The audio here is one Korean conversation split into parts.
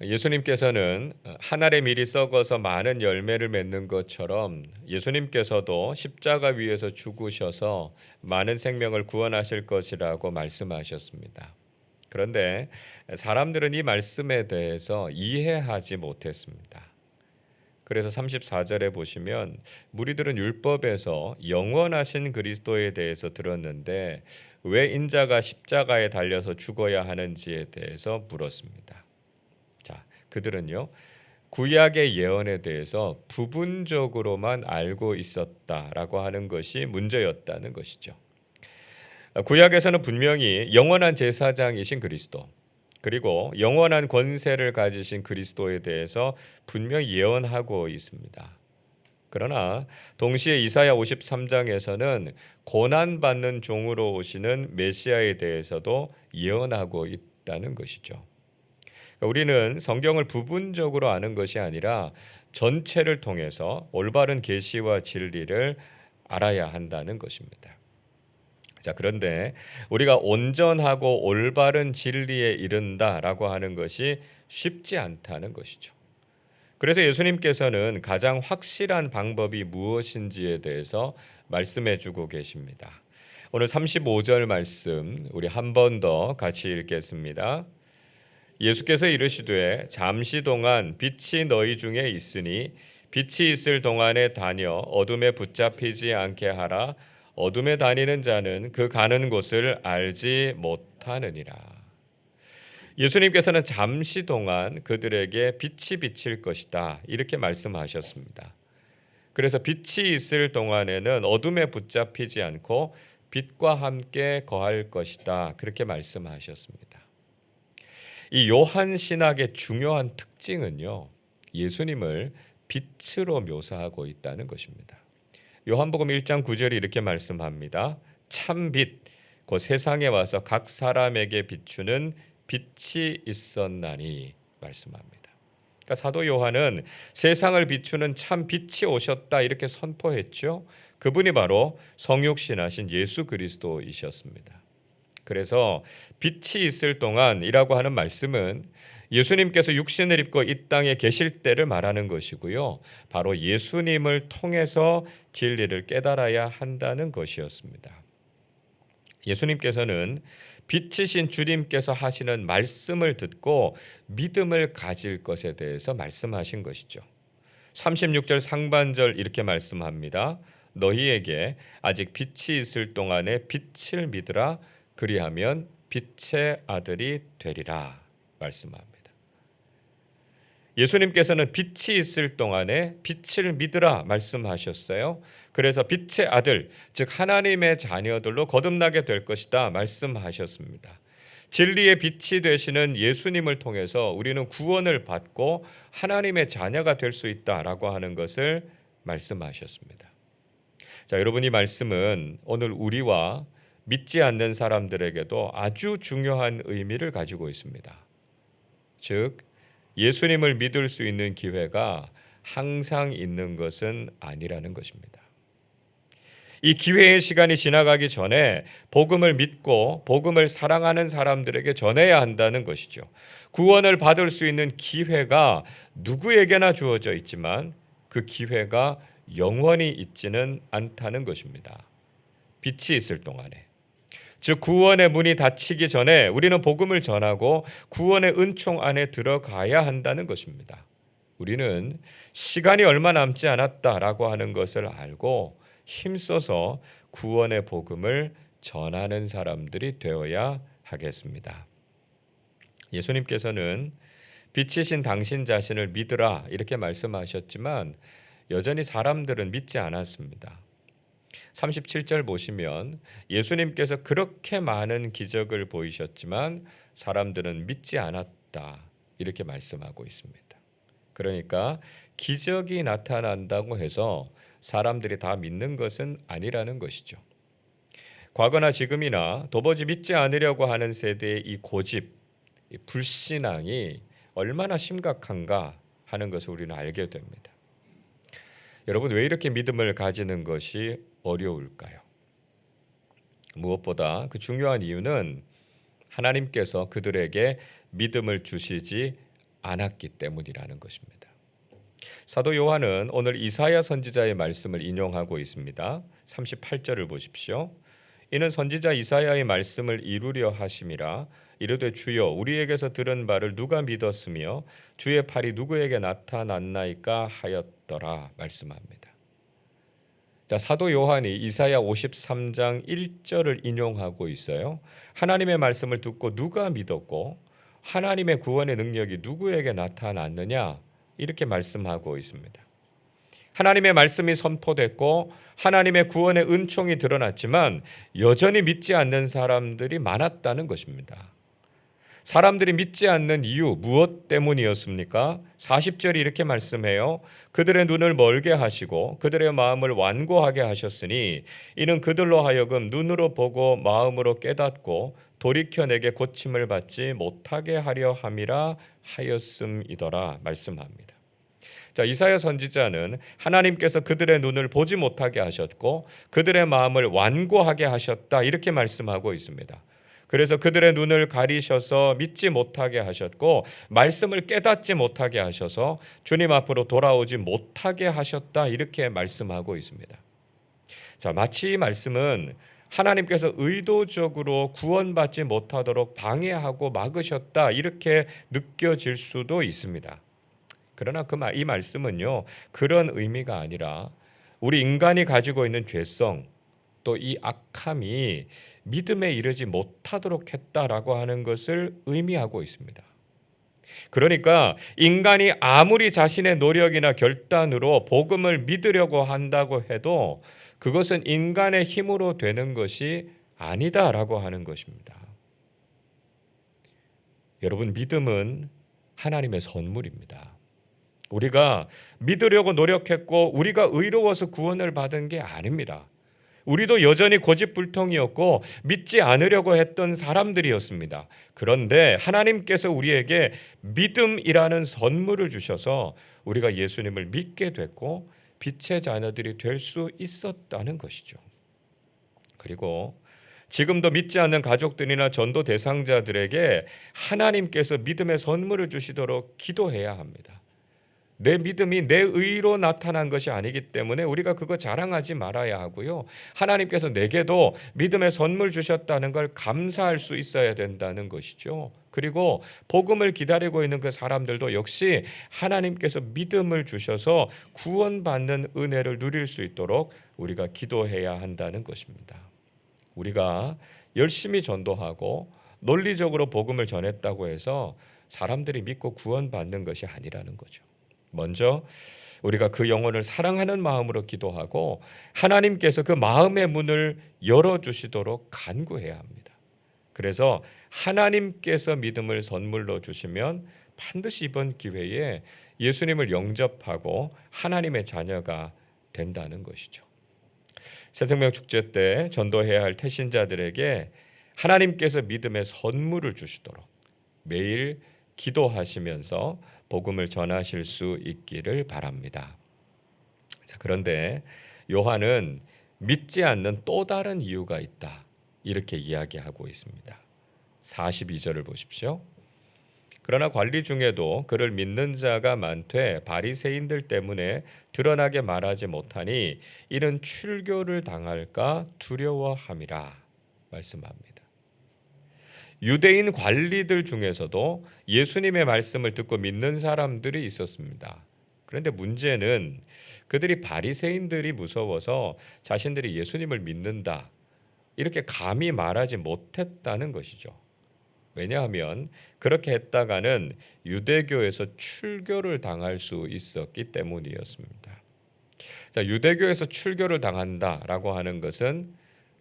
예수님께서는 한 알의 밀이 썩어서 많은 열매를 맺는 것처럼 예수님께서도 십자가 위에서 죽으셔서 많은 생명을 구원하실 것이라고 말씀하셨습니다. 그런데 사람들은 이 말씀에 대해서 이해하지 못했습니다. 그래서 34절에 보시면 무리들은 율법에서 영원하신 그리스도에 대해서 들었는데 왜 인자가 십자가에 달려서 죽어야 하는지에 대해서 물었습니다. 자, 그들은요, 구약의 예언에 대해서 부분적으로만 알고 있었다라고 하는 것이 문제였다는 것이죠. 구약에서는 분명히 영원한 제사장이신 그리스도, 그리고 영원한 권세를 가지신 그리스도에 대해서 분명히 예언하고 있습니다. 그러나 동시에 이사야 53장에서는 고난받는 종으로 오시는 메시아에 대해서도 예언하고 있다는 것이죠. 우리는 성경을 부분적으로 아는 것이 아니라 전체를 통해서 올바른 계시와 진리를 알아야 한다는 것입니다. 자, 그런데 우리가 온전하고 올바른 진리에 이른다라고 하는 것이 쉽지 않다는 것이죠. 그래서 예수님께서는 가장 확실한 방법이 무엇인지에 대해서 말씀해 주고 계십니다. 오늘 35절 말씀 우리 한 번 더 같이 읽겠습니다. 예수께서 이르시되 잠시 동안 빛이 너희 중에 있으니 빛이 있을 동안에 다녀 어둠에 붙잡히지 않게 하라. 어둠에 다니는 자는 그 가는 곳을 알지 못하느니라. 예수님께서는 잠시 동안 그들에게 빛이 비칠 것이다 이렇게 말씀하셨습니다. 그래서 빛이 있을 동안에는 어둠에 붙잡히지 않고 빛과 함께 거할 것이다 그렇게 말씀하셨습니다. 이 요한 신학의 중요한 특징은요, 예수님을 빛으로 묘사하고 있다는 것입니다. 요한복음 1장 9절이 이렇게 말씀합니다. 참 빛, 그 세상에 와서 각 사람에게 비추는 빛이 있었나니 말씀합니다. 그러니까 사도 요한은 세상을 비추는 참 빛이 오셨다 이렇게 선포했죠. 그분이 바로 성육신하신 예수 그리스도이셨습니다. 그래서 빛이 있을 동안이라고 하는 말씀은 예수님께서 육신을 입고 이 땅에 계실 때를 말하는 것이고요. 바로 예수님을 통해서 진리를 깨달아야 한다는 것이었습니다. 예수님께서는 빛이신 주님께서 하시는 말씀을 듣고 믿음을 가질 것에 대해서 말씀하신 것이죠. 36절 상반절 이렇게 말씀합니다. 너희에게 아직 빛이 있을 동안에 빛을 믿으라. 그리하면 빛의 아들이 되리라 말씀합니다. 예수님께서는 빛이 있을 동안에 빛을 믿으라 말씀하셨어요. 그래서 빛의 아들, 즉 하나님의 자녀들로 거듭나게 될 것이다 말씀하셨습니다. 진리의 빛이 되시는 예수님을 통해서 우리는 구원을 받고 하나님의 자녀가 될 수 있다라고 하는 것을 말씀하셨습니다. 자, 여러분 이 말씀은 오늘 우리와 믿지 않는 사람들에게도 아주 중요한 의미를 가지고 있습니다. 즉 예수님을 믿을 수 있는 기회가 항상 있는 것은 아니라는 것입니다. 이 기회의 시간이 지나가기 전에 복음을 믿고 복음을 사랑하는 사람들에게 전해야 한다는 것이죠. 구원을 받을 수 있는 기회가 누구에게나 주어져 있지만 그 기회가 영원히 있지는 않다는 것입니다. 빛이 있을 동안에. 즉 구원의 문이 닫히기 전에 우리는 복음을 전하고 구원의 은총 안에 들어가야 한다는 것입니다. 우리는 시간이 얼마 남지 않았다라고 하는 것을 알고 힘써서 구원의 복음을 전하는 사람들이 되어야 하겠습니다. 예수님께서는 빛이신 당신 자신을 믿으라 이렇게 말씀하셨지만 여전히 사람들은 믿지 않았습니다. 37절 보시면 예수님께서 그렇게 많은 기적을 보이셨지만 사람들은 믿지 않았다 이렇게 말씀하고 있습니다. 그러니까 기적이 나타난다고 해서 사람들이 다 믿는 것은 아니라는 것이죠. 과거나 지금이나 도무지 믿지 않으려고 하는 세대의 이 고집, 이 불신앙이 얼마나 심각한가 하는 것을 우리는 알게 됩니다. 여러분 왜 이렇게 믿음을 가지는 것이 어려울까요? 무엇보다 그 중요한 이유는 하나님께서 그들에게 믿음을 주시지 않았기 때문이라는 것입니다. 사도 요한은 오늘 이사야 선지자의 말씀을 인용하고 있습니다. 38절을 보십시오. 이는 선지자 이사야의 말씀을 이루려 하심이라. 이르되 주여 우리에게서 들은 바를 누가 믿었으며 주의 팔이 누구에게 나타났나이까 하였더라 말씀합니다. 자, 사도 요한이 이사야 53장 1절을 인용하고 있어요. 하나님의 말씀을 듣고 누가 믿었고 하나님의 구원의 능력이 누구에게 나타났느냐 이렇게 말씀하고 있습니다. 하나님의 말씀이 선포됐고 하나님의 구원의 은총이 드러났지만 여전히 믿지 않는 사람들이 많았다는 것입니다. 사람들이 믿지 않는 이유 무엇 때문이었습니까? 40절이 이렇게 말씀해요. 그들의 눈을 멀게 하시고 그들의 마음을 완고하게 하셨으니 이는 그들로 하여금 눈으로 보고 마음으로 깨닫고 돌이켜 내게 고침을 받지 못하게 하려 함이라 하였음이더라 말씀합니다. 자, 이사야 선지자는 하나님께서 그들의 눈을 보지 못하게 하셨고 그들의 마음을 완고하게 하셨다 이렇게 말씀하고 있습니다. 그래서 그들의 눈을 가리셔서 믿지 못하게 하셨고 말씀을 깨닫지 못하게 하셔서 주님 앞으로 돌아오지 못하게 하셨다 이렇게 말씀하고 있습니다. 자, 마치 이 말씀은 하나님께서 의도적으로 구원받지 못하도록 방해하고 막으셨다 이렇게 느껴질 수도 있습니다. 그러나 이 말씀은요 그런 의미가 아니라 우리 인간이 가지고 있는 죄성 또 이 악함이 믿음에 이르지 못하도록 했다라고 하는 것을 의미하고 있습니다. 그러니까 인간이 아무리 자신의 노력이나 결단으로 복음을 믿으려고 한다고 해도 그것은 인간의 힘으로 되는 것이 아니다라고 하는 것입니다. 여러분, 믿음은 하나님의 선물입니다. 우리가 믿으려고 노력했고 우리가 의로워서 구원을 받은 게 아닙니다. 우리도 여전히 고집불통이었고 믿지 않으려고 했던 사람들이었습니다. 그런데 하나님께서 우리에게 믿음이라는 선물을 주셔서 우리가 예수님을 믿게 됐고 빛의 자녀들이 될 수 있었다는 것이죠. 그리고 지금도 믿지 않는 가족들이나 전도 대상자들에게 하나님께서 믿음의 선물을 주시도록 기도해야 합니다. 내 믿음이 내 의로 나타난 것이 아니기 때문에 우리가 그거 자랑하지 말아야 하고요. 하나님께서 내게도 믿음의 선물 주셨다는 걸 감사할 수 있어야 된다는 것이죠. 그리고 복음을 기다리고 있는 그 사람들도 역시 하나님께서 믿음을 주셔서 구원받는 은혜를 누릴 수 있도록 우리가 기도해야 한다는 것입니다. 우리가 열심히 전도하고 논리적으로 복음을 전했다고 해서 사람들이 믿고 구원받는 것이 아니라는 거죠. 먼저 우리가 그 영혼을 사랑하는 마음으로 기도하고 하나님께서 그 마음의 문을 열어주시도록 간구해야 합니다. 그래서 하나님께서 믿음을 선물로 주시면 반드시 이번 기회에 예수님을 영접하고 하나님의 자녀가 된다는 것이죠. 새생명 축제 때 전도해야 할 태신자들에게 하나님께서 믿음의 선물을 주시도록 매일 기도하시면서 복음을 전하실 수 있기를 바랍니다. 자, 그런데 요한은 믿지 않는 또 다른 이유가 있다 이렇게 이야기하고 있습니다. 42절을 보십시오. 그러나 관리 중에도 그를 믿는 자가 많되 바리새인들 때문에 드러나게 말하지 못하니 이는 출교를 당할까 두려워함이라 말씀합니다. 유대인 관리들 중에서도 예수님의 말씀을 듣고 믿는 사람들이 있었습니다. 그런데 문제는 그들이 바리새인들이 무서워서 자신들이 예수님을 믿는다 이렇게 감히 말하지 못했다는 것이죠. 왜냐하면 그렇게 했다가는 유대교에서 출교를 당할 수 있었기 때문이었습니다. 자, 유대교에서 출교를 당한다라고 하는 것은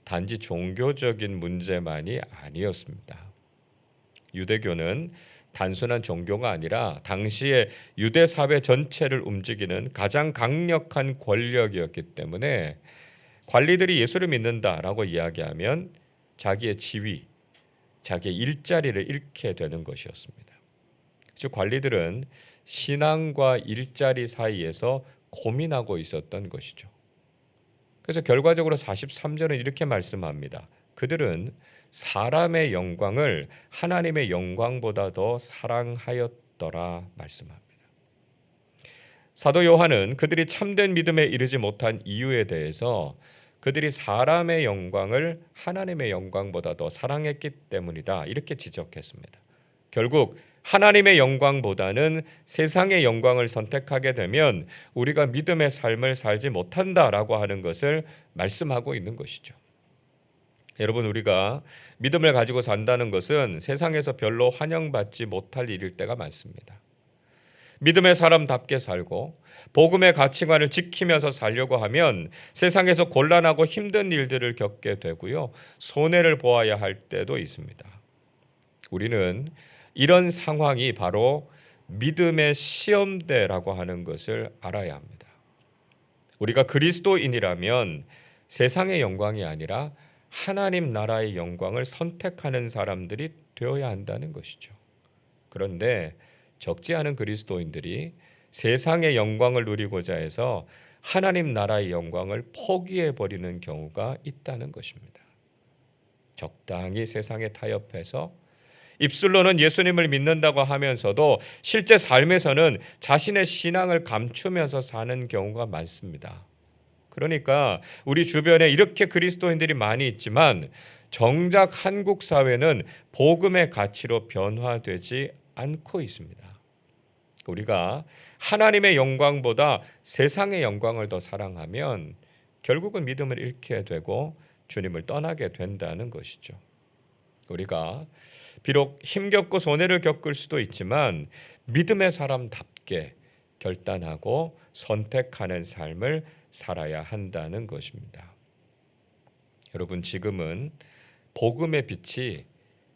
단지 종교적인 문제만이 아니었습니다. 유대교는 단순한 종교가 아니라 당시의 유대 사회 전체를 움직이는 가장 강력한 권력이었기 때문에 관리들이 예수를 믿는다라고 이야기하면 자기의 지위, 자기의 일자리를 잃게 되는 것이었습니다. 즉 관리들은 신앙과 일자리 사이에서 고민하고 있었던 것이죠. 그래서 결과적으로 43절은 이렇게 말씀합니다. 그들은 사람의 영광을 하나님의 영광보다 더 사랑하였더라 없더라 말씀합니다. 사도 요한은 그들이 참된 믿음에 이르지 못한 이유에 대해서 그들이 사람의 영광을 하나님의 영광보다 더 사랑했기 때문이다 이렇게 지적했습니다. 결국 하나님의 영광보다는 세상의 영광을 선택하게 되면 우리가 믿음의 삶을 살지 못한다라고 하는 것을 말씀하고 있는 것이죠. 여러분, 우리가 믿음을 가지고 산다는 것은 세상에서 별로 환영받지 못할 일일 때가 많습니다. 믿음의 사람답게 살고 복음의 가치관을 지키면서 살려고 하면 세상에서 곤란하고 힘든 일들을 겪게 되고요. 손해를 보아야 할 때도 있습니다. 우리는 이런 상황이 바로 믿음의 시험대라고 하는 것을 알아야 합니다. 우리가 그리스도인이라면 세상의 영광이 아니라 하나님 나라의 영광을 선택하는 사람들이 되어야 한다는 것이죠. 그런데 적지 않은 그리스도인들이 세상의 영광을 누리고자 해서 하나님 나라의 영광을 포기해 버리는 경우가 있다는 것입니다. 적당히 세상에 타협해서 입술로는 예수님을 믿는다고 하면서도 실제 삶에서는 자신의 신앙을 감추면서 사는 경우가 많습니다. 그러니까 우리 주변에 이렇게 그리스도인들이 많이 있지만 정작 한국 사회는 복음의 가치로 변화되지 않고 있습니다. 우리가 하나님의 영광보다 세상의 영광을 더 사랑하면 결국은 믿음을 잃게 되고 주님을 떠나게 된다는 것이죠. 우리가 비록 힘겹고 손해를 겪을 수도 있지만 믿음의 사람답게 결단하고 선택하는 삶을 살아야 한다는 것입니다. 여러분, 지금은 복음의 빛이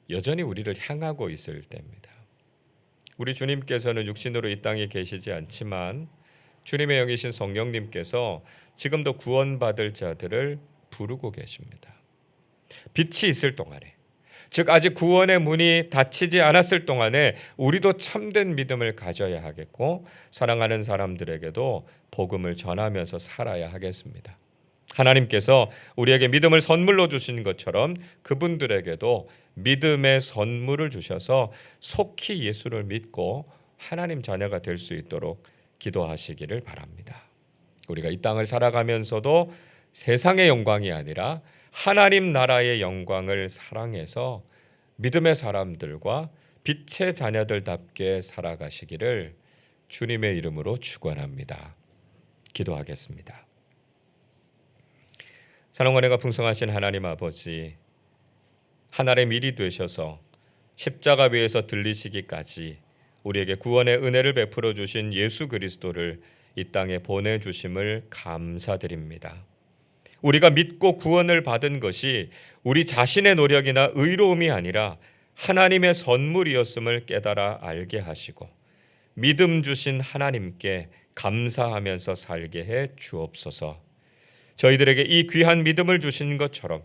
여전히 우리를 향하고 있을 때입니다. 우리 주님께서는 육신으로 이 땅에 계시지 않지만 주님의 영이신 성령님께서 지금도 구원받을 자들을 부르고 계십니다. 빛이 있을 동안에, 즉 아직 구원의 문이 닫히지 않았을 동안에 우리도 참된 믿음을 가져야 하겠고 사랑하는 사람들에게도 복음을 전하면서 살아야 하겠습니다. 하나님께서 우리에게 믿음을 선물로 주신 것처럼 그분들에게도 믿음의 선물을 주셔서 속히 예수를 믿고 하나님 자녀가 될 수 있도록 기도하시기를 바랍니다. 우리가 이 땅을 살아가면서도 세상의 영광이 아니라 하나님 나라의 영광을 사랑해서 믿음의 사람들과 빛의 자녀들답게 살아가시기를 주님의 이름으로 축원합니다. 기도하겠습니다. 사랑원회가 풍성하신 하나님 아버지, 하늘의 밀이 되셔서 십자가 위에서 들리시기까지 우리에게 구원의 은혜를 베풀어 주신 예수 그리스도를 이 땅에 보내주심을 감사드립니다. 우리가 믿고 구원을 받은 것이 우리 자신의 노력이나 의로움이 아니라 하나님의 선물이었음을 깨달아 알게 하시고 믿음 주신 하나님께 감사하면서 살게 해 주옵소서. 저희들에게 이 귀한 믿음을 주신 것처럼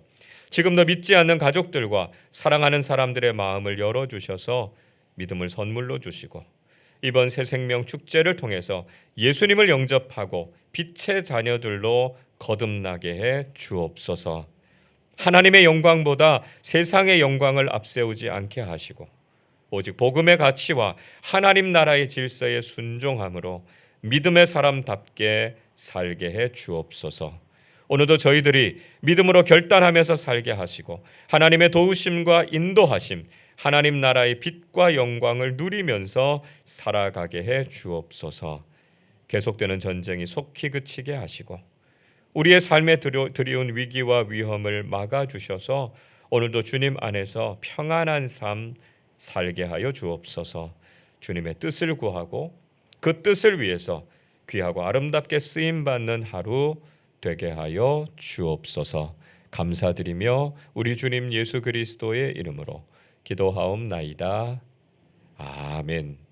지금도 믿지 않는 가족들과 사랑하는 사람들의 마음을 열어주셔서 믿음을 선물로 주시고 이번 새생명 축제를 통해서 예수님을 영접하고 빛의 자녀들로 거듭나게 해 주옵소서. 하나님의 영광보다 세상의 영광을 앞세우지 않게 하시고 오직 복음의 가치와 하나님 나라의 질서에 순종함으로 믿음의 사람답게 살게 해 주옵소서. 오늘도 저희들이 믿음으로 결단하면서 살게 하시고 하나님의 도우심과 인도하심, 하나님 나라의 빛과 영광을 누리면서 살아가게 해 주옵소서. 계속되는 전쟁이 속히 그치게 하시고 우리의 삶에 들이온 위기와 위험을 막아주셔서 오늘도 주님 안에서 평안한 삶 살게 하여 주옵소서. 주님의 뜻을 구하고 그 뜻을 위해서 귀하고 아름답게 쓰임받는 하루 되게 하여 주옵소서. 감사드리며 우리 주님 예수 그리스도의 이름으로 기도하옵나이다. 아멘.